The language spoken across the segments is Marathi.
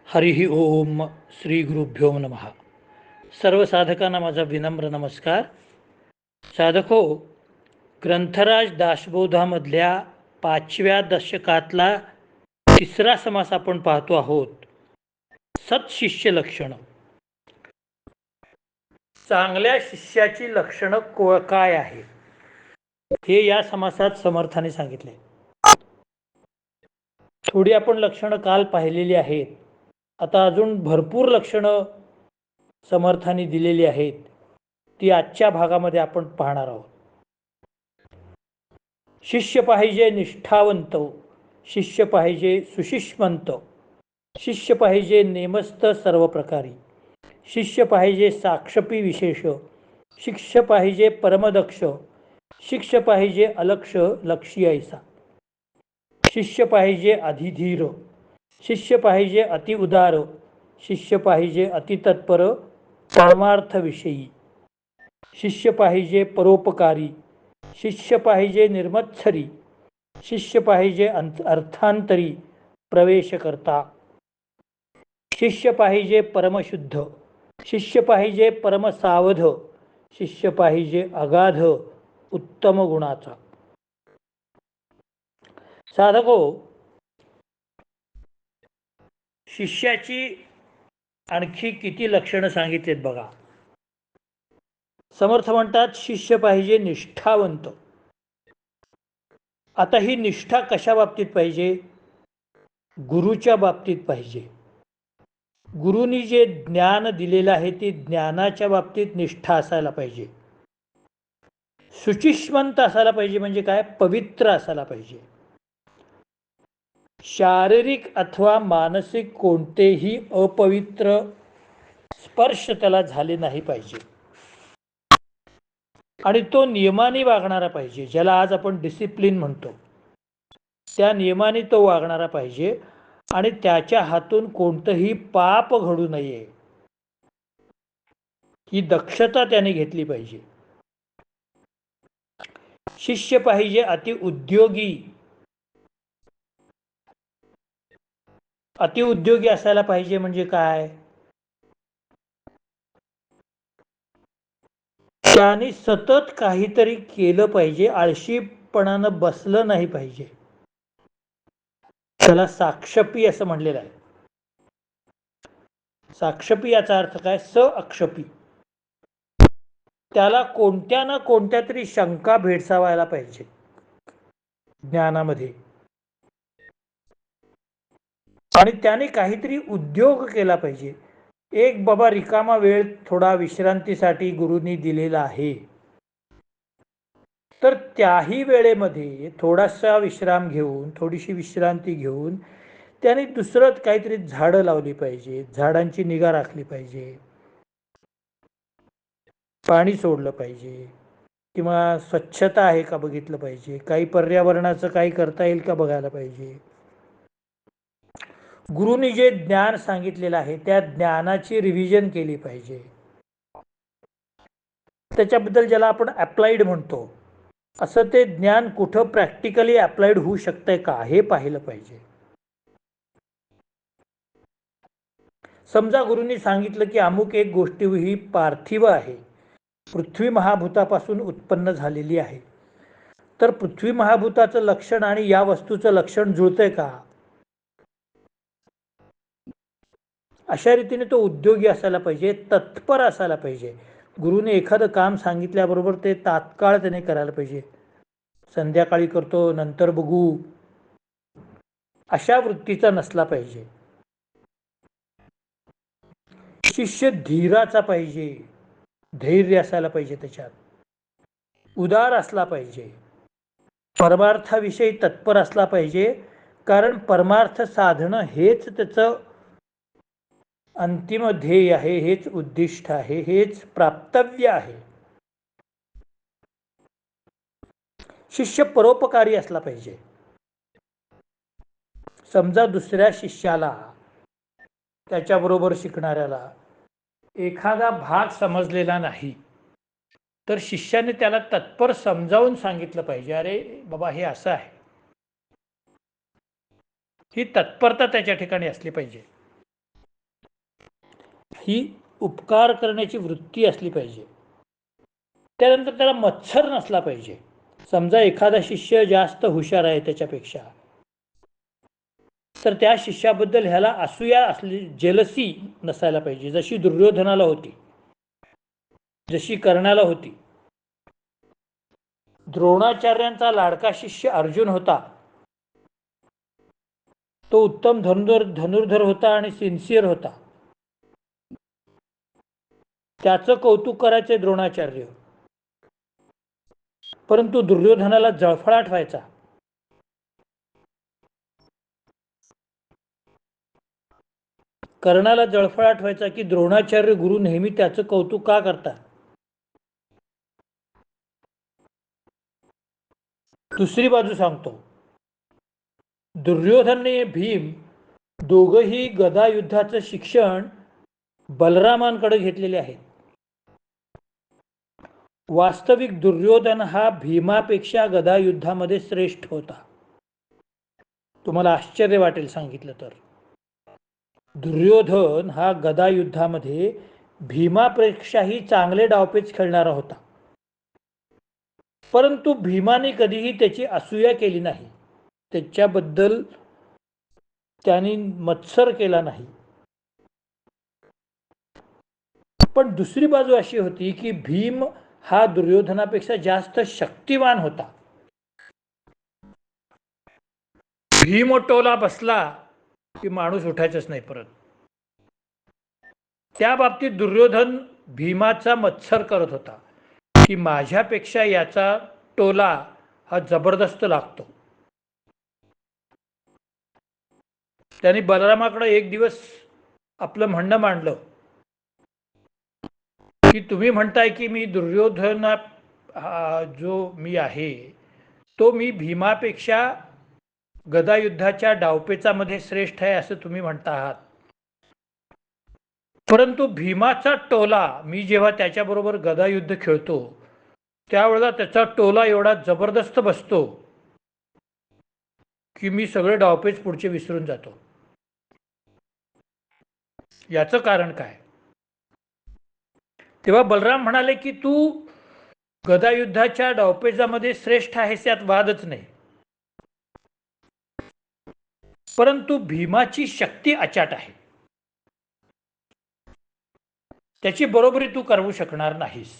हरिः ओम श्री गुरुभ्यो नमः. सर्व साधकांना माझा विनम्र नमस्कार. साधको, ग्रंथराज दासबोधामधल्या 5व्या दशकातला तिसरा समास आपण पाहतो आहोत. सत्शिष्य लक्षण. चांगल्या शिष्याची लक्षणं काय आहे हे या समासात समर्थाने सांगितले. थोडी आपण लक्षणं काल पाहिलेली आहेत. आता अजून भरपूर लक्षणं समर्थाने दिलेली आहेत. ती आजच्या भागामध्ये आपण पाहणार आहोत. शिष्य पाहिजे निष्ठावंत, शिष्य पाहिजे सुशिष्मंत, शिष्य पाहिजे नेमस्त सर्व प्रकारी, शिष्य पाहिजे साक्षपी विशेष, शिष्य पाहिजे परमदक्ष, शिष्य पाहिजे अलक्ष लक्षी ऐसा, शिष्य पाहिजे अधिधीर, शिष्य पाहिजे अतिउदार, शिष्य पाहिजे अतितत्पर परमार्थविषयी, शिष्य पाहिजे परोपकारी, शिष्य पाहिजे निर्मत्सरी, शिष्य पाहिजे अर्थांतरी प्रवेश करता, शिष्य पाहिजे परमशुद्ध, शिष्य पाहिजे परमसावध, शिष्य पाहिजे अगाध उत्तम गुणाचा. साधको, शिष्याची आणखी किती लक्षणं सांगितलीत बघा. समर्थ म्हणतात शिष्य पाहिजे निष्ठावंत. आता ही निष्ठा कशा बाबतीत पाहिजे? गुरुच्या बाबतीत पाहिजे. गुरुनी जे ज्ञान दिलेलं आहे ते ज्ञानाच्या बाबतीत निष्ठा असायला पाहिजे. शुचिष्मंत असायला पाहिजे म्हणजे काय? पवित्र असायला पाहिजे. शारीरिक अथवा मानसिक कोणतेही अपवित्र स्पर्श त्याला झाले नाही पाहिजे. आणि तो नियमाने वागणारा पाहिजे, ज्याला आज आपण डिसिप्लिन म्हणतो. त्या नियमाने तो वागणारा पाहिजे आणि त्याच्या हातून कोणतंही पाप घडू नये ही दक्षता त्याने घेतली पाहिजे. शिष्य पाहिजे अतिउद्योगी. अतिउद्योगी असायला पाहिजे म्हणजे काय? त्याने सतत काहीतरी केलं पाहिजे, आळशीपणानं बसलं नाही पाहिजे. त्याला साक्षपी असं म्हणलेलं आहे. साक्षपी याचा अर्थ काय? अक्षपी. त्याला कोणत्या ना कोणत्या तरी शंका भेडसावायला पाहिजे ज्ञानामध्ये, आणि त्याने काहीतरी उद्योग केला पाहिजे. एक बाबा रिकामा वेळ थोडा विश्रांतीसाठी गुरुनी दिलेला आहे, तर त्याही वेळेमध्ये थोडासा विश्राम घेऊन, थोडीशी विश्रांती घेऊन त्याने दुसरं काहीतरी झाडं लावली पाहिजे, झाडांची निगा राखली पाहिजे, पाणी सोडलं पाहिजे, किंवा स्वच्छता आहे का बघितलं पाहिजे, काही पर्यावरणाचं काही करता येईल का बघायला पाहिजे. गुरुनी जे ज्ञान सांगितलेलं आहे त्या ज्ञानाची रिव्हिजन केली पाहिजे. त्याच्याबद्दल ज्याला आपण अप्लाइड म्हणतो, असं ते ज्ञान कुठं प्रॅक्टिकली अप्लाइड होऊ शकतंय का हे पाहिलं पाहिजे. समजा गुरुनी सांगितलं की अमुक एक गोष्ट ही पार्थिव आहे, पृथ्वी महाभूतापासून उत्पन्न झालेली आहे, तर पृथ्वी महाभूताचं लक्षण आणि या वस्तूचं लक्षण जुळतंय का? अशा रीतीने तो उद्योगी असायला पाहिजे, तत्पर असायला पाहिजे. गुरुने एखादं काम सांगितल्याबरोबर ते तात्काळ त्याने करायला पाहिजे. संध्याकाळी करतो, नंतर बघू, अशा वृत्तीचा नसला पाहिजे. शिष्य धीराचा पाहिजे, धैर्य असायला पाहिजे, त्याच्यात उदार असला पाहिजे, परमार्थाविषयी तत्पर असला पाहिजे. कारण परमार्थ साधणं हेच त्याचं अंतिम ध्येय आहे, हेच उद्दिष्ट आहे, हेच प्राप्तव्य आहे. शिष्य परोपकारी असला पाहिजे. समजा दुसऱ्या शिष्याला, त्याच्याबरोबर शिकणाऱ्याला एखादा भाग समजलेला नाही, तर शिष्याने त्याला तत्पर समजावून सांगितलं पाहिजे, अरे बाबा हे असं आहे. ही तत्परता त्याच्या ठिकाणी असली पाहिजे. ही उपकार करण्याची वृत्ती असली पाहिजे. त्यानंतर त्याला मत्सर नसला पाहिजे. समजा एखादा शिष्य जास्त हुशार आहे त्याच्यापेक्षा, तर त्या शिष्याबद्दल ह्याला असूया असली, जेलसी नसायला पाहिजे, जशी दुर्योधनाला होती, जशी कर्णाला होती. द्रोणाचार्यांचा लाडका शिष्य अर्जुन होता. तो उत्तम धनुर्धर होता आणि सिन्सिअर होता. त्याचं कौतुक करायचे द्रोणाचार्य. परंतु दुर्योधनाला जळफळाट व्हायचा. कर्णाला जळफळाट व्हायचा की द्रोणाचार्य गुरु नेहमी त्याचं कौतुक का करतात. दुसरी बाजू सांगतो. दुर्योधन आणि भीम दोघंही गदा युद्धाचं शिक्षण बलरामांकडे घेतलेले आहेत. वास्तविक दुर्योधन हा भीमापेक्षा गदा युद्धामध्ये श्रेष्ठ होता. तुम्हाला आश्चर्य वाटेल सांगितलं तर. दुर्योधन हा गदा युद्धामध्ये भीमापेक्षाही चांगले डावपेच खेळणारा होता. परंतु भीमाने कधीही त्याची असूया केली नाही, त्याच्याबद्दल त्यांनी मत्सर केला नाही. पण दुसरी बाजू अशी होती की भीम हा दुर्योधनापेक्षा जास्त शक्तिवान होता. भीम टोला बसला की माणूस उठायचंच नाही परत. त्या बाबतीत दुर्योधन भीमाचा मत्सर करत होता की माझ्यापेक्षा याचा टोला हा जबरदस्त लागतो. त्यांनी बलरामाकडे एक दिवस आपलं म्हणणं मांडलं की तुम्ही म्हणताय की मी दुर्योधना जो मी आहे तो मी भीमापेक्षा गदायुद्धाच्या डावपेचामध्ये श्रेष्ठ आहे असं तुम्ही म्हणता आहात. परंतु भीमाचा टोला मी जेव्हा त्याच्याबरोबर गदायुद्ध खेळतो त्यावेळेला त्याचा टोला एवढा जबरदस्त बसतो की मी सगळे डावपेच पुढचे विसरून जातो. याचं कारण काय. तेव्हा बलराम म्हणाले की तू गदायुद्धाच्या डावपेचामध्ये श्रेष्ठ आहेस यात वादच नाही, परंतु भीमाची शक्ती अचाट आहे, त्याची बरोबरी तू करू शकणार नाहीस.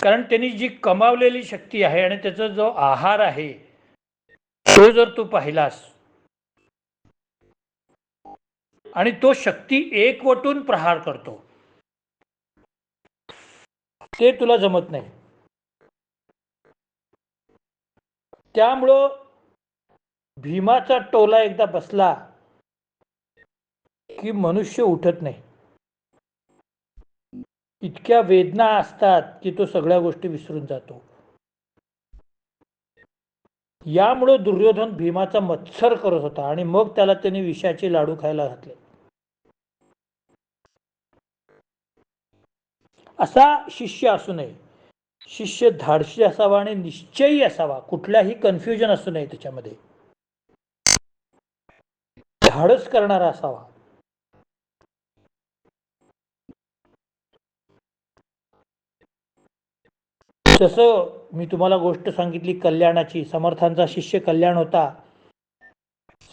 कारण त्यांनी जी कमावलेली शक्ती आहे आणि त्याचा जो आहार आहे तो जर तू पाहिलास आणि तो शक्ती एकवटून प्रहार करतो ते तुला जमत नाही. त्यामुळं भीमाचा टोला एकदा बसला की मनुष्य उठत नाही. इतक्या वेदना असतात की तो सगळ्या गोष्टी विसरून जातो. यामुळे दुर्योधन भीमाचा मत्सर करत होता आणि मग त्याला त्यांनी विषाचे लाडू खायला घातले. असा शिष्य असू नये. शिष्य धाडसी असावा आणि निश्चयी असावा, कुठल्याही कन्फ्युजन असू नये त्याच्यामध्ये, धाडस करणारा असावा. जसं मी तुम्हाला गोष्ट सांगितली कल्याणाची, समर्थांचा शिष्य कल्याण होता.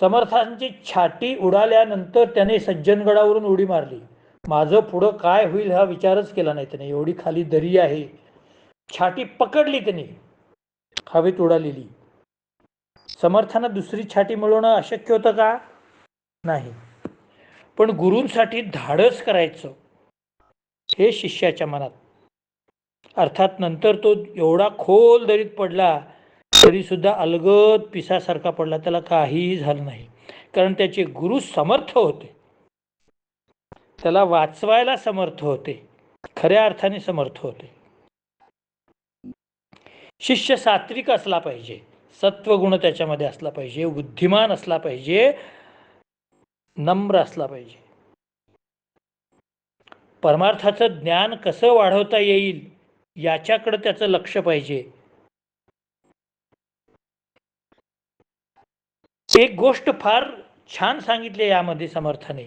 समर्थांची छाती उडाल्यानंतर त्याने सज्जनगडावरून उडी मारली. माझं पुढं काय होईल हा विचारच केला नाही त्याने. एवढी खाली दरी आहे, छाती पकडली त्याने, हवेत उडालेली. समर्थांना दुसरी छाती मिळवणं अशक्य होतं का. नाही. पण गुरूंसाठी धाडस करायचं हे शिष्याच्या मनात. अर्थात नंतर तो एवढा खोल दरीत पडला तरी सुद्धा अलगद पिसासारखा पडला, त्याला काहीही झालं नाही. कारण त्याचे गुरु समर्थ होते, त्याला वाचवायला समर्थ होते, खऱ्या अर्थाने समर्थ होते. शिष्य सात्विक असला पाहिजे, सत्वगुण त्याच्यामध्ये असला पाहिजे, बुद्धिमान असला पाहिजे, नम्र असला पाहिजे. परमार्थाचं ज्ञान कसं वाढवता येईल याच्याकडे त्याचं लक्ष पाहिजे. एक गोष्ट फार छान सांगितली यामध्ये समर्थाने.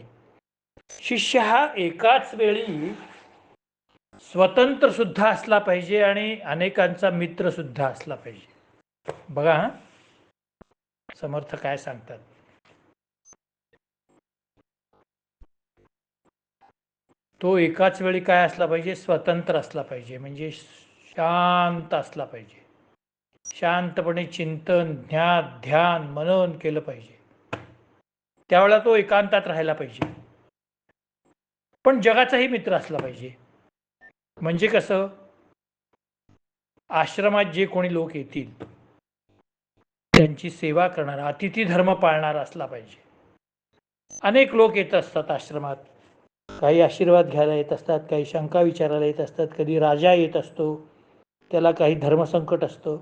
शिष्य हा एकाच वेळी स्वतंत्र सुद्धा असला पाहिजे आणि अनेकांचा मित्र सुद्धा असला पाहिजे. बघा हा, समर्थ काय सांगतात. तो एकाच वेळी काय असला पाहिजे, स्वतंत्र असला पाहिजे, म्हणजे शांत असला पाहिजे. शांतपणे चिंतन, ज्ञान, ध्यान, मनन केलं पाहिजे. त्यावेळेला तो एकांतात राहायला पाहिजे. पण जगाचाही मित्र असला पाहिजे. म्हणजे कसं, आश्रमात जे कोणी लोक येतील त्यांची सेवा करणारा, अतिथी धर्म पाळणारा असला पाहिजे. अनेक लोक येत असतात आश्रमात. काही आशीर्वाद घ्यायला येत असतात, काही शंका विचारायला येत असतात, कधी राजा येत असतो, त्याला काही धर्मसंकट असतं.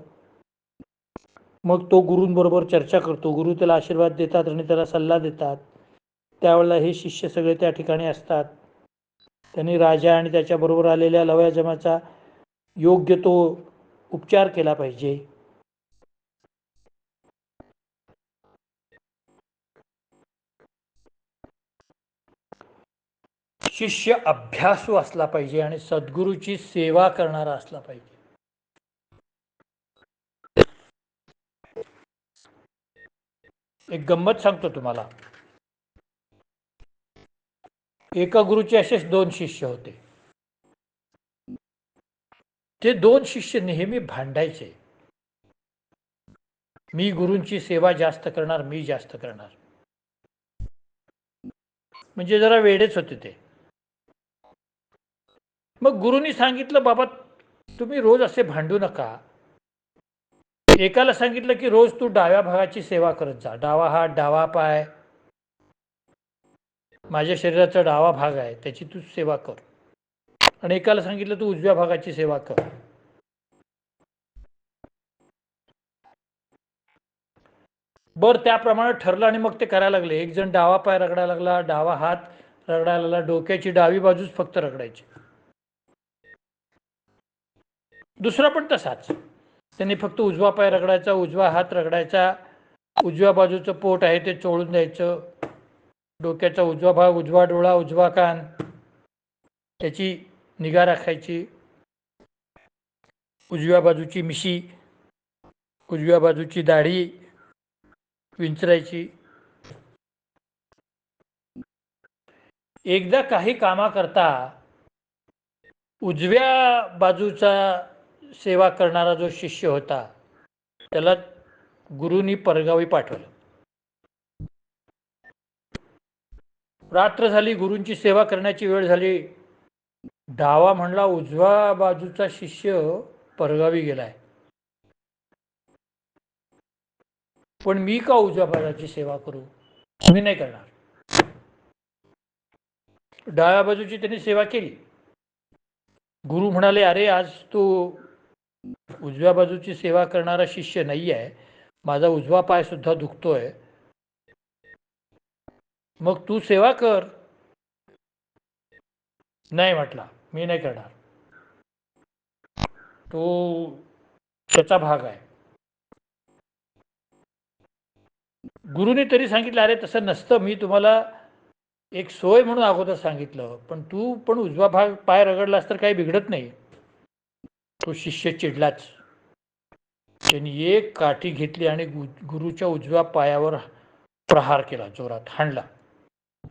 मग तो गुरूंबरोबर चर्चा करतो, गुरु त्याला आशीर्वाद देतात आणि त्याला सल्ला देतात. त्यावेळेला हे शिष्य सगळे त्या ठिकाणी असतात. त्यांनी राजा आणि त्याच्याबरोबर आलेल्या लवाजमाचा योग्य तो उपचार केला पाहिजे. शिष्य अभ्यासू असला पाहिजे आणि सद्गुरूची सेवा करणारा असला पाहिजे. एक गंमत सांगतो तुम्हाला. एका गुरुचे असेच 2 शिष्य होते. ते 2 शिष्य नेहमी भांडायचे. मी गुरूंची सेवा जास्त करणार, मी जास्त करणार. म्हणजे जरा वेडेच होते ते. मग गुरुनी सांगितलं, बाबा तुम्ही रोज असे भांडू नका. एकाला सांगितलं की रोज तू डाव्या भागाची सेवा करत जा. डावा हात, डावा पाय, माझ्या शरीराचा डावा भाग आहे, त्याची तू सेवा कर. आणि एकाला सांगितलं तू उजव्या भागाची सेवा कर. बरं, त्याप्रमाणे ठरलं आणि मग ते करायला लागले. एक जण डावा पाय रगडायला लागला, डावा हात रगडायला लागला, डोक्याची डावी बाजूच फक्त रगडायची. दुसरा पण तसाच. त्यांनी फक्त उजवा पाय रगडायचा, उजवा हात रगडायचा, उजव्या बाजूचं पोट आहे ते चोळून द्यायचं, डोक्याचा उजवा भाग, उजवा डोळा, उजवा कान, त्याची निगा राखायची, उजव्या बाजूची मिशी, उजव्या बाजूची दाढी विंचरायची. एकदा काही कामाकरता उजव्या बाजूचा सेवा करणारा जो शिष्य होता त्याला गुरुनी परगावी पाठवलं. रात्र झाली, गुरूंची सेवा करण्याची वेळ झाली. डावा म्हणला, उजव्या बाजूचा शिष्य परगावी गेलाय, पण मी का उजव्या बाजूची सेवा करू, मी नाही करणार. डाव्या बाजूची त्यांनी सेवा केली. गुरु म्हणाले, अरे आज तू उजव्या बाजूची सेवा करणारा शिष्य नाही आहे, माझा उजवा पाय सुद्धा दुखतोय, मग तू सेवा कर. नाही म्हटला, मी नाही करणार, तो त्याचा भाग आहे. गुरुने तरी सांगितलं, अरे तसं नसतं, मी तुम्हाला एक सोय म्हणून अगोदर सांगितलं, पण तू पण उजवा भाग पाय रगडलास तर काही बिघडत नाही. तो शिष्य चिडलाच. त्यांनी एक काठी घेतली आणि गुरुच्या उजव्या पायावर प्रहार केला, जोरात हाणला.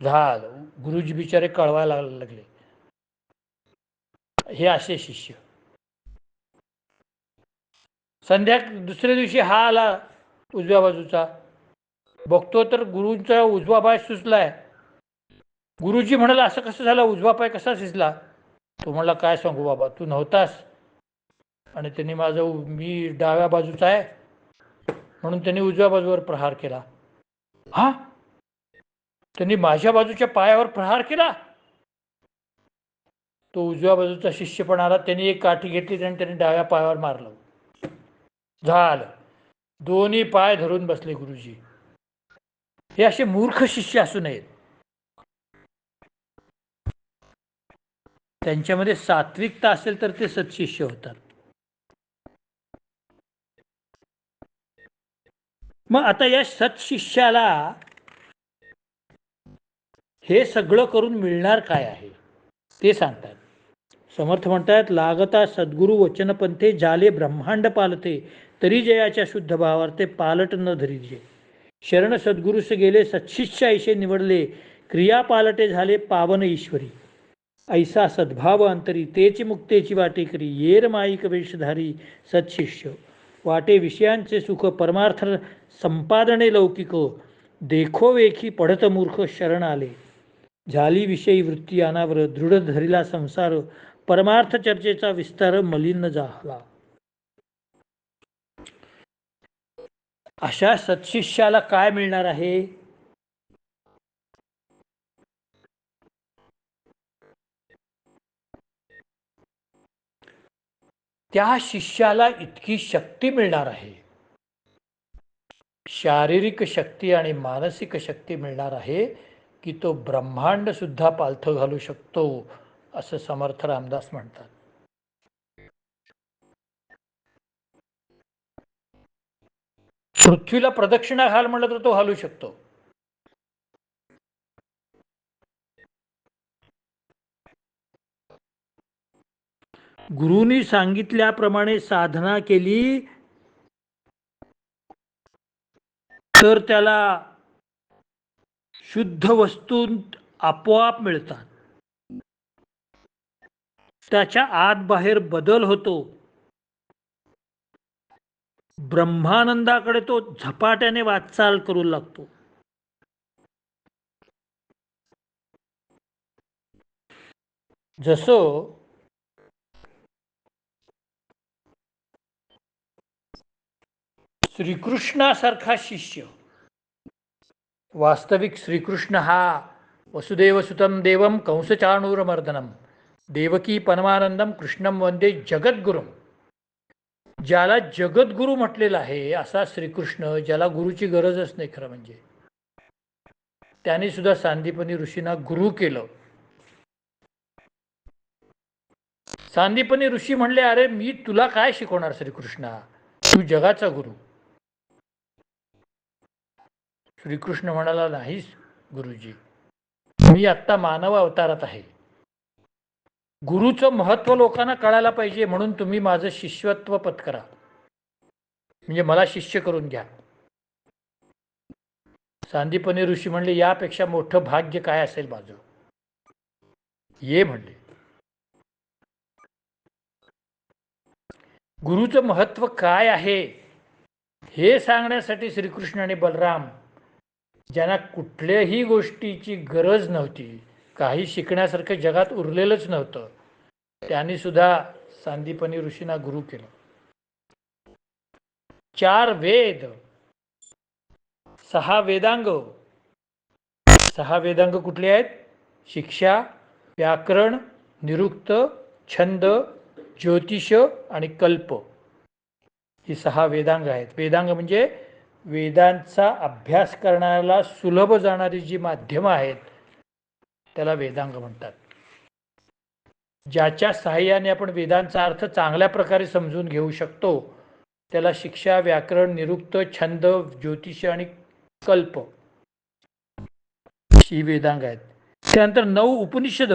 झालं, गुरुजी बिचारे कळवायला लागले. हे असे शिष्य. दुसऱ्या दिवशी हा आला उजव्या बाजूचा, बघतो तर गुरुंचा उजवा पाय सुचलाय. गुरुजी म्हणाला, असं कसं झालं, उजवा पाय कसा शिजला? तो म्हणला, काय सांगू बाबा, तू नव्हतास आणि त्यांनी मी डाव्या बाजूचा आहे म्हणून त्यांनी उजव्या बाजूवर प्रहार केला. हा, त्यांनी माझ्या बाजूच्या पायावर प्रहार केला? तो उजव्या बाजूचा शिष्य पण आला, त्यांनी एक काठी घेतली आणि त्यांनी डाव्या पायावर मारलं. झालं, दोन्ही पाय धरून बसले गुरुजी. हे असे मूर्ख शिष्य असू नयेत. त्यांच्यामध्ये सात्विकता असेल तर ते सत्शिष्य होतात. मग आता या सत्शिष्याला हे सगळं करून मिळणार काय आहे ते सांगतात. समर्थ म्हणतात, लागता सद्गुरु वचनपंथे जाले ब्रह्मांड पालते, तरी जयाच्या शुद्ध भावार्थे पालट न धरीजे. शरण सद्गुरुस गेले सत्शिष्य ऐशे निवडले, क्रिया पालटे झाले पावन ईश्वरी. ऐसा सद्भाव अंतरी तेची मुक्तेची वाटे करी, येर माईक वेशधारी सत्शिष्य. वाटे विषयांचे सुख परमार्थ संपादने लौकिक, देखो वेखी पढत मूर्ख शरण आले. झाली विषयी वृत्ती अनावर, दृढ धरिला संसार, परमार्थ चर्चेचा विस्तार मलिन झाला. अशा सत्शिष्याला काय मिळणार आहे? त्या शिष्याला इतकी शक्ती मिळणार आहे, शारीरिक शक्ती आणि मानसिक शक्ती मिळणार आहे की तो ब्रह्मांड सुद्धा पालथं घालू शकतो, असं समर्थ रामदास म्हणतात. पृथ्वीला प्रदक्षिणा घाल म्हणलं तर तो हलू शकतो. गुरुनी सांगितल्याप्रमाणे साधना केली तर त्याला शुद्ध वस्तू आपोआप मिळतात. त्याच्या आत बाहेर बदल होतो. ब्रह्मानंदाकडे तो झपाट्याने वाटचाल करू लागतो. जसं श्रीकृष्णासारखा शिष्य, वास्तविक श्रीकृष्ण हा वसुदेवसुतं देवं कंसचाणूरमर्दनम देवकी परमानंदम कृष्णम वंदे जगद्गुरुम. ज्याला जगद्गुरु म्हटलेला आहे असा श्रीकृष्ण, ज्याला गुरुची गरजच नाही खरं म्हणजे, त्याने सुद्धा सांदीपनी ऋषींना गुरु केलं. सांदीपनी ऋषी म्हणले, अरे मी तुला काय शिकवणार श्रीकृष्णा, तू जगाचा गुरु. श्रीकृष्ण म्हणाला, नाहीच गुरुजी, मी आत्ता मानव अवतारात आहे. गुरुचं महत्त्व लोकांना कळायला पाहिजे, म्हणून तुम्ही माझं शिष्यत्व पत्करा, म्हणजे मला शिष्य करून घ्या. सांदीपनी ऋषी म्हणले, यापेक्षा मोठं भाग्य काय असेल माझं, ये म्हणले. गुरुचं महत्त्व काय आहे हे सांगण्यासाठी श्रीकृष्ण आणि बलराम, ज्यांना कुठल्याही गोष्टीची गरज नव्हती, काही शिकण्यासारखं जगात उरलेलंच नव्हतं, त्यांनी सुद्धा सांदीपनी ऋषींना गुरु केलं. 4 वेद, 6 वेदांग. 6 वेदांग कुठले आहेत? शिक्षा, व्याकरण, निरुक्त, छंद, ज्योतिष आणि कल्प, ही 6 वेदांग आहेत. वेदांग म्हणजे वेदांचा अभ्यास करण्याला सुलभ जाणारी जी माध्यमं आहेत त्याला वेदांग म्हणतात. ज्याच्या सहाय्याने आपण वेदांचा अर्थ चांगल्या प्रकारे समजून घेऊ शकतो त्याला शिक्षा, व्याकरण, निरुक्त, छंद, ज्योतिष आणि कल्प ही वेदांग आहेत. त्यानंतर 9 उपनिषद,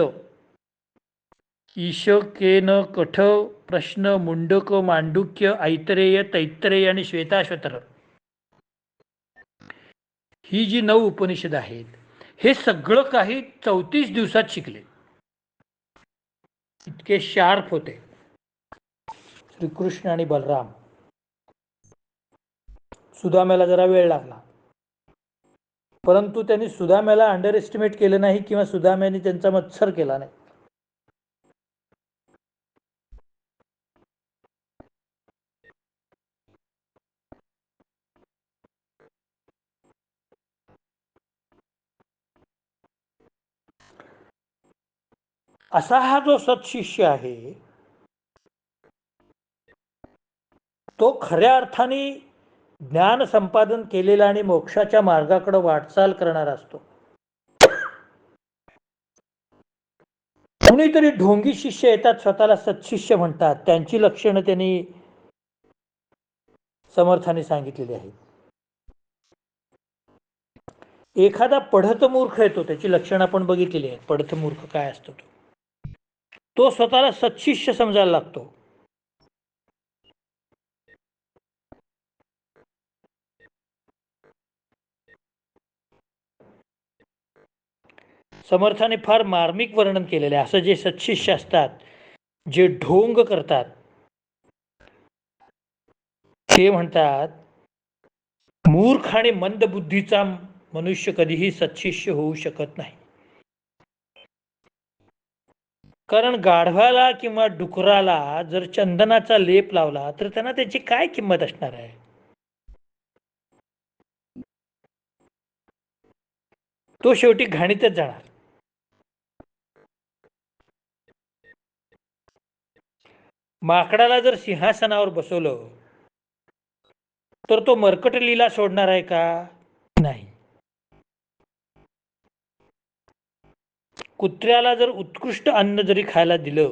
ईश, केन, कठ, प्रश्न, मुंडक, मांडुक्य, ऐतरेय, तैत्तरेय आणि श्वेताश्वतर, ही जी 9 उपनिषद आहेत, हे सगळं काही 34 दिवसात शिकले. इतके शार्प होते श्रीकृष्ण आणि बलराम. सुदाम्याला जरा वेळ लागला, परंतु त्यांनी सुदाम्याला अंडर एस्टिमेट केलं नाही किंवा सुदाम्याने त्यांचा मत्सर केला नाही. असा हा जो सत्शिष्य आहे तो खऱ्या अर्थाने ज्ञान संपादन केलेला आणि मोक्षाच्या मार्गाकडे वाटचाल करणारा असतो. कुणीतरी ढोंगी शिष्य येतात, स्वतःला सत्शिष्य म्हणतात, त्यांची लक्षणं त्यांनी समर्थाने सांगितलेली आहेत. एखादा पढत मूर्ख येतो, त्याची लक्षणं आपण बघितलेली आहेत. पढत मूर्ख काय असतो तो स्वतःला सत्शिष्य समजायला लागतो. समर्थाने फार मार्मिक वर्णन केलेले आहे. असं जे सत्शिष्य असतात, जे ढोंग करतात, ते म्हणतात मूर्ख आणि मंदबुद्धीचा मनुष्य कधीही सत्शिष्य होऊ शकत नाही. कारण गाढवाला किंवा डुकराला जर चंदनाचा लेप लावला तर त्यांना त्याची काय किंमत असणार आहे. तो शेवटी घाणीतच जाणार. माकडाला जर सिंहासनावर बसवलं तर तो मरकट लीला सोडणार आहे का? नाही. कुत्र्याला जर उत्कृष्ट अन्न जरी खायला दिलं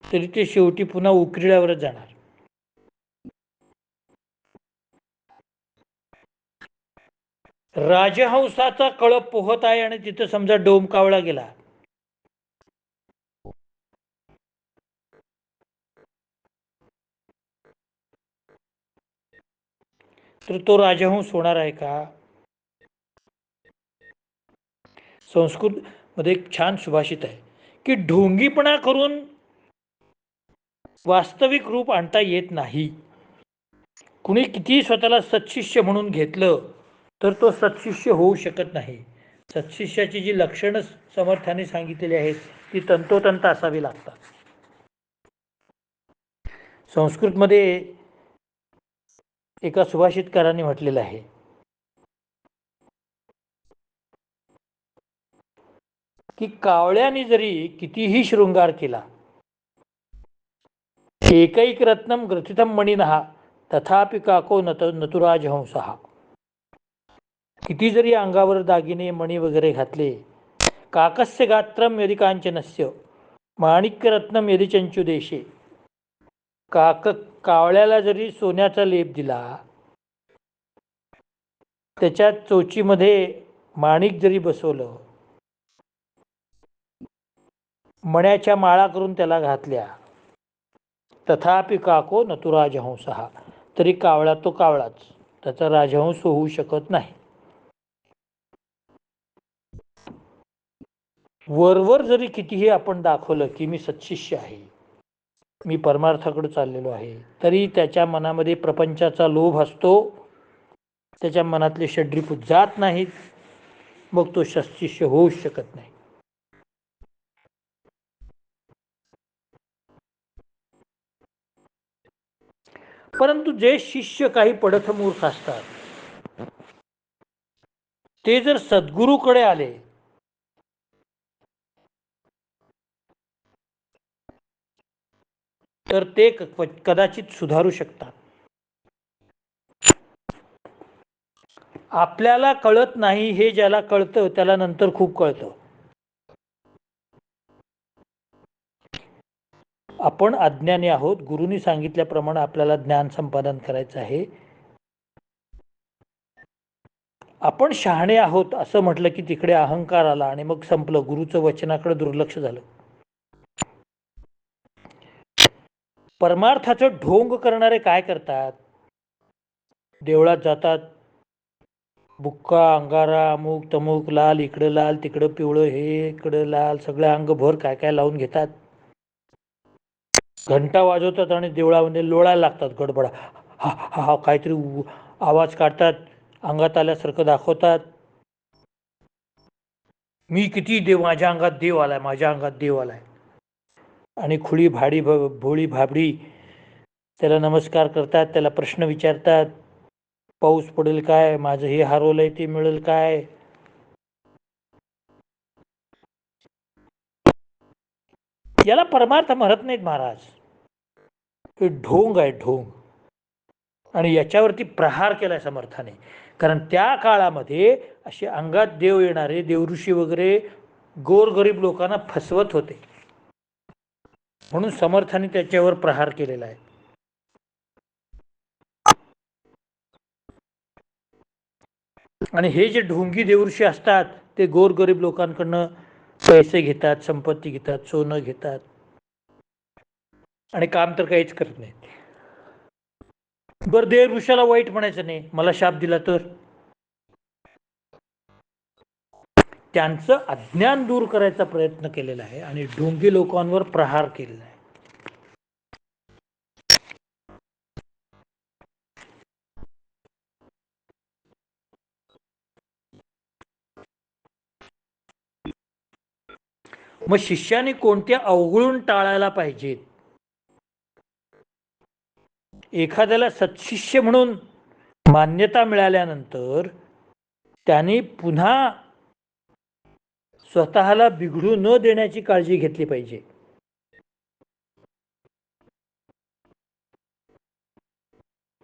तरी ते शेवटी पुन्हा उकिरड्यावरच जाणार. राजहंसाचा कळप पोहत आहे आणि तिथं समजा डोमकावळा गेला, तर तो राजहंस होणार आहे का? संस्कृत मध्ये एक छान सुभाषित आहे की ढोंगीपणा करून वास्तविक रूप आणता येत नाही. कुणी कितीही स्वतःला सत्शिष्य म्हणून घेतलं तर तो सत्शिष्य होऊ शकत नाही. सत्शिष्याची जी लक्षणं समर्थाने सांगितलेली आहेत ती तंतोतंत असावी लागतात. संस्कृतमध्ये एका सुभाषितकाराने म्हटलेलं आहे की कावळ्याने जरी कितीही शृंगार केला, एकैक रत्नम ग्रथितम मणिनहा तथापि काको नतुराजहंसहा. किती जरी अंगावर दागिने मणी वगैरे घातले, काकस्य गात्रम यदि कांचनस्य माणिक्यरत्नम यदि चंचू देशे. कावळ्याला जरी सोन्याचा लेप दिला, त्याच्या चोचीमध्ये माणिक जरी बसवलं, मण्याच्या माळा करून त्याला घातल्या, तथापि काको नतु राजहंसहा. तरी कावळा तो कावळाच, त्याचा राजहंस होऊ शकत नाही. वरवर जरी कितीही आपण दाखवलं की मी सत्शिष्य आहे, मी परमार्थाकडे चाललेलो आहे, तरी त्याच्या मनामध्ये प्रपंचाचा लोभ असतो, त्याच्या मनातले षड्रिपू जात नाहीत, मग तो सत्शिष्य होऊ शकत नाही. परंतु जे शिष्य काही पडथ मूर्ख असतात ते जर सद्गुरूकडे आले तर ते कदाचित सुधारू शकतात. आपल्याला कळत नाही हे ज्याला कळतं त्याला नंतर खूप कळतं. आपण अज्ञानी आहोत, गुरुनी सांगितल्याप्रमाणे आपल्याला ज्ञान संपादन करायचं आहे. आपण शहाणे आहोत असं म्हटलं की तिकडे अहंकार आला आणि मग संपलं, गुरुचं वचनाकडे दुर्लक्ष झालं. परमार्थाचं ढोंग करणारे काय करतात? देवळात जातात, बुक्का अंगारा अमुक तमुक लाल, इकडं लाल तिकडं पिवळं, हे इकडं लाल, सगळं अंगभर काय काय लावून घेतात, घंटा वाजवतात आणि देवळामध्ये लोळायला लागतात, गडबडा हा हा हा काहीतरी आवाज काढतात, अंगात आल्यासारखं दाखवतात, मी किती देव, माझ्या अंगात देव आलाय, माझ्या अंगात देव आलाय. आणि खुळी भाडी भोळी भाबडी त्याला नमस्कार करतात, त्याला प्रश्न विचारतात, पाऊस पडेल काय, माझं हे हरवलंय ते मिळेल काय. याला परमार्थ म्हणत नाहीत महाराज, हे ढोंग आहे, ढोंग. आणि याच्यावरती प्रहार केलाय समर्थाने. कारण त्या काळामध्ये असे अंगात देव येणारे देवऋषी वगैरे गोरगरीब लोकांना फसवत होते, म्हणून समर्थाने त्याच्यावर प्रहार केलेला आहे. आणि हे जे ढोंगी देवऋषी असतात ते गोरगरीब लोकांकडनं पैसे घेतात, संपत्ती घेतात, सोनं घेतात आणि काम तर काहीच करत नाहीत. बरं, देवऋषाला वाईट म्हणायचं नाही, मला शाप दिला तर. त्यांचं अज्ञान दूर करायचा प्रयत्न केलेला आहे आणि ढोंगी लोकांवर प्रहार केलेला आहे. मग शिष्याने कोणत्या अवगुण टाळायला पाहिजेत? एखाद्याला सत्शिष्य म्हणून मान्यता मिळाल्यानंतर त्यांनी पुन्हा स्वतःला बिघडू न देण्याची काळजी घेतली पाहिजे.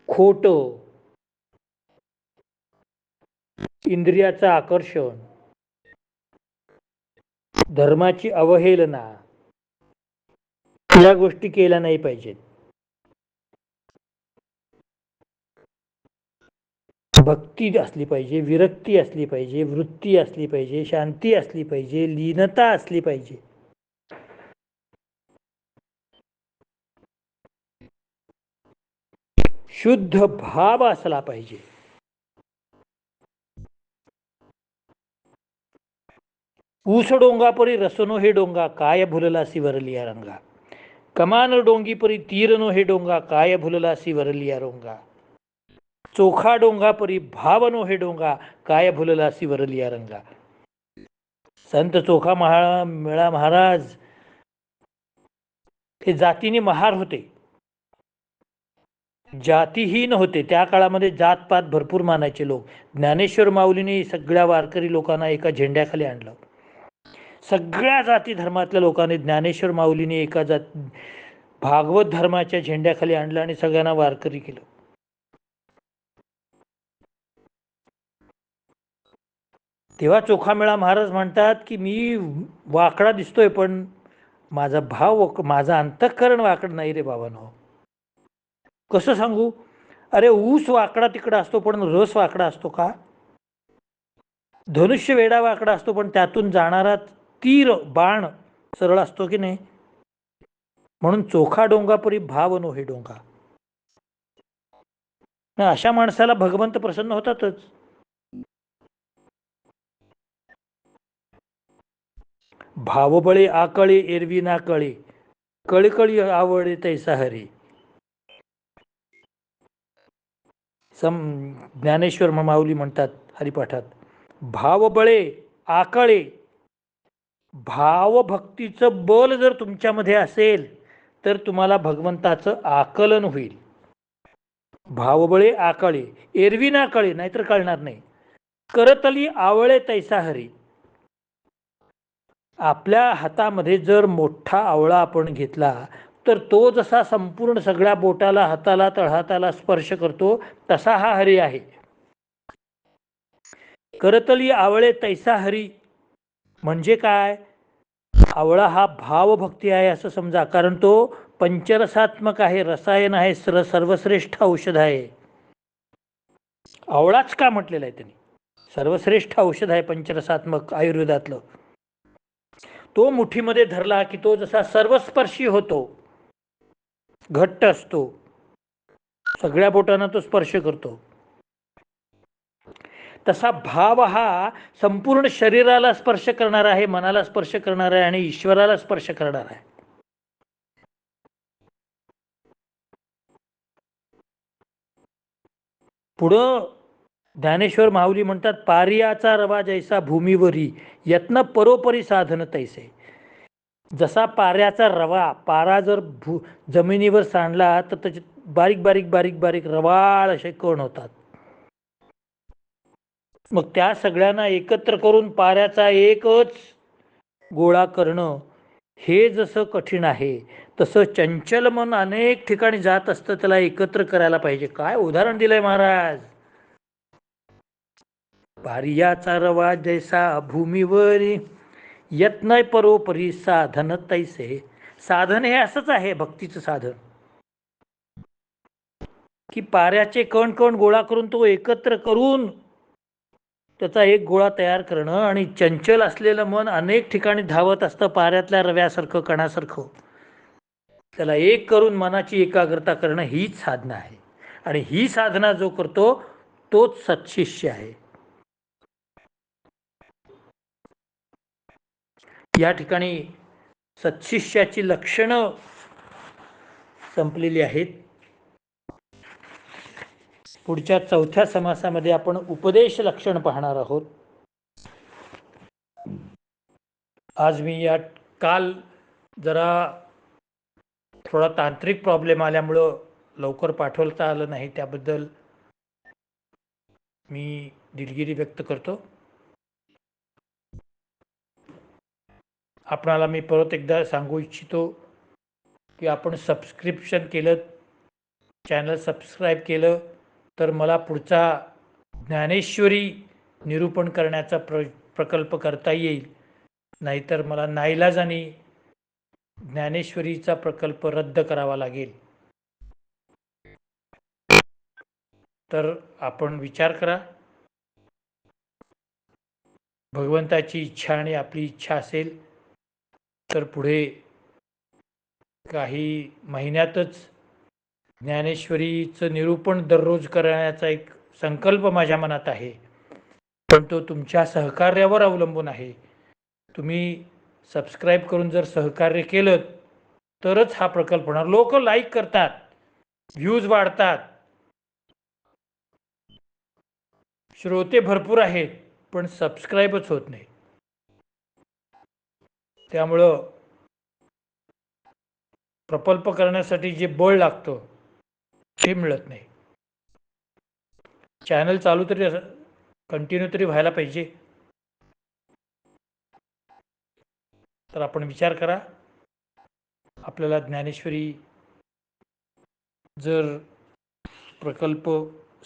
खोट, इंद्रियाचं आकर्षण, धर्माची अवहेलना या गोष्टी केल्या नाही पाहिजेत. भक्ती असली पाहिजे, विरक्ती असली पाहिजे, वृत्ती असली पाहिजे, शांती असली पाहिजे, लीनता असली पाहिजे. शुद्ध भाव असला पाहिजे. ऊस डोंगापरी रसनो हे डोंगा, काय भुललासी वरलिया रंगा. कमान डोंगी परी तीरनो हे डोंगा, काय भुललासी वरलिया रोंगा. चोखा डोंगा परी भावनो हे डोंगा, काय भुललासी वरलिया रंगा. संत चोखा मेळा महाराज हे जातीने महार होते, जातीहीन होते. त्या काळामध्ये जातपात भरपूर मानायचे लोक. ज्ञानेश्वर माऊलीने सगळ्या वारकरी लोकांना एका झेंड्याखाली आणलं. सगळ्या जाती धर्मातल्या लोकांनी ज्ञानेश्वर माऊलीने एका भागवत धर्माच्या झेंड्याखाली आणलं आणि सगळ्यांना वारकरी केलं. तेव्हा चोखामेळा महाराज म्हणतात की मी वाकडा दिसतोय पण माझा भाव, माझा अंतःकरण वाकड नाही रे बाबांनो. कसं सांगू? अरे ऊस वाकडा तिकडा असतो पण रस वाकडा असतो का? धनुष्य वेडा वाकडा असतो पण त्यातून जाणारा तीर बाण सरळ असतो की नाही? म्हणून चोखा डोंगापरी भाव नो हे डोंगा. अशा माणसाला भगवंत प्रसन्न होतातच. भावबळे आकळे एरवी ना कळे, कळकळी आवडे तैसा हरी. ज्ञानेश्वर माऊली म्हणतात हरिपाठात, भावबळे आकळे, भावभक्तीचं बल जर तुमच्यामध्ये असेल तर तुम्हाला भगवंताचं आकलन होईल. भावबळे आकळे एरवी ना कळे, नाहीतर कळणार नाही. करतली आवळे तैसा हरी. आपल्या हातामध्ये जर मोठा आवळा आपण घेतला तर तो जसा संपूर्ण सगळ्या बोटाला, हाताला, तळहाताला स्पर्श करतो तसा हा हरी आहे. करतली आवळे तैसा हरी म्हणजे काय? आवळा हा भावभक्ती आहे असं समजा, कारण तो पंचरसात्मक आहे, रसायन आहे, सर्वश्रेष्ठ औषध आहे. आवळाच का म्हटलेला आहे त्यांनी? सर्वश्रेष्ठ औषध आहे पंचरसात्मक आयुर्वेदातलं. तो मुठीमध्ये धरला की तो जसा सर्वस्पर्शी होतो, घट्ट असतो, सगळ्या बोटांना तो स्पर्श करतो, तसा भाव हा संपूर्ण शरीराला स्पर्श करणार आहे, मनाला स्पर्श करणार आहे आणि ईश्वराला स्पर्श करणार आहे. पुढं ज्ञानेश्वर माऊली म्हणतात, पारियाचा रवा जैसा भूमीवरी, यत्न परोपरी साधन तैसे. जसा पाऱ्याचा रवा, पारा जर जमिनीवर सांडला तर त्याचे बारीक बारीक बारीक बारीक रवाळ असे कण होतात. मग त्या सगळ्यांना एकत्र करून पाऱ्याचा एकच गोळा करणं हे जसं कठीण आहे, तसं चंचल मन अनेक ठिकाणी जात असतं, त्याला एकत्र करायला पाहिजे. काय उदाहरण दिलंय महाराज? पारियाचा रवा जैसा भूमीवरी, यत्न परोपरी साधन तैसे. साधन हे असंच आहे, भक्तीचं साधन, की पाऱ्याचे कण कण गोळा करून तो एकत्र करून त्याचा एक गोळा तयार करणं आणि चंचल असलेलं मन अनेक ठिकाणी धावत असतं पाऱ्यातल्या रव्यासारखं कणासारखं. त्याला एक करून मनाची एकाग्रता करणं हीच साधना आहे आणि ही साधना जो करतो तोच सत्शिष्य आहे. या ठिकाणी सत्शिष्याची लक्षणं संपलेली आहेत. पुढच्या चौथ्या समासामध्ये आपण उपदेश लक्षण पाहणार आहोत. आज मी काल जरा थोडा तांत्रिक प्रॉब्लेम आल्यामुळं लवकर पाठवता आलं नाही, त्याबद्दल मी दिलगिरी व्यक्त करतो. आपणाला मी परत एकदा सांगू इच्छितो की आपण सबस्क्रिप्शन केलं, चॅनल सबस्क्राईब केलं तर मला पुढचा ज्ञानेश्वरी निरूपण करण्याचा प्रकल्प करता येईल. नाहीतर मला नाईलाजाने ज्ञानेश्वरीचा प्रकल्प रद्द करावा लागेल. तर आपण विचार करा. भगवंताची इच्छा आणि आपली इच्छा असेल तर पुढे काही महिन्यातच ज्ञानेश्वरीचं निरूपण दररोज करण्याचा एक संकल्प माझ्या मनात आहे, पण तो तुमच्या सहकार्यावर अवलंबून आहे. तुम्ही सबस्क्राईब करून जर सहकार्य केलं तरच हा प्रकल्प होणार. लोक लाईक करतात, व्ह्यूज वाढतात, श्रोते भरपूर आहेत, पण सबस्क्राईबच होत नाही. त्यामुळं प्रकल्प करण्यासाठी जे बळ लागतं ते मिळत नाही. चॅनल चालू तरी कंटिन्यू तरी व्हायला पाहिजे. तर आपण विचार करा, आपल्याला ज्ञानेश्वरी जर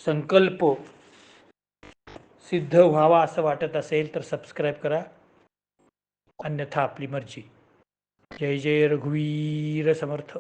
संकल्प सिद्ध व्हावा असं वाटत असेल तर सबस्क्राईब करा, अन्यथा आपली मर्जी. जय जय रघुवीर समर्थ.